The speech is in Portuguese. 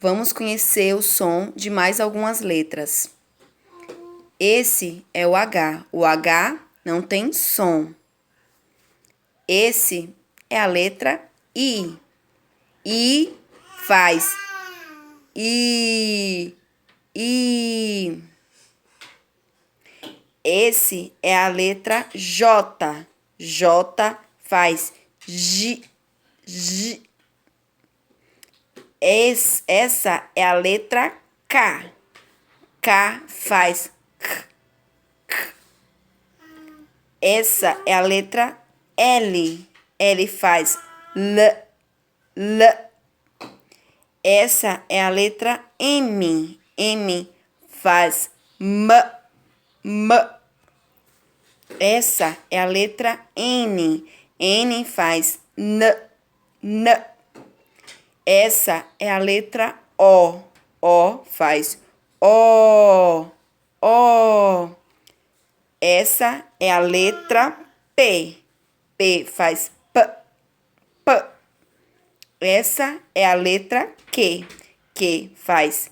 Vamos conhecer o som de mais algumas letras. Esse é o H. O H não tem som. Esse é a letra I. I faz I. I. Esse é a letra J. J faz J. J. Essa é a letra K. K faz K. Essa é a letra L. L faz L. L. Essa é a letra M. M faz M. M. Essa é a letra N. N faz N. N. Essa é a letra O. O faz O. O. Essa é a letra P. P faz P. P. Essa é a letra Q. Q faz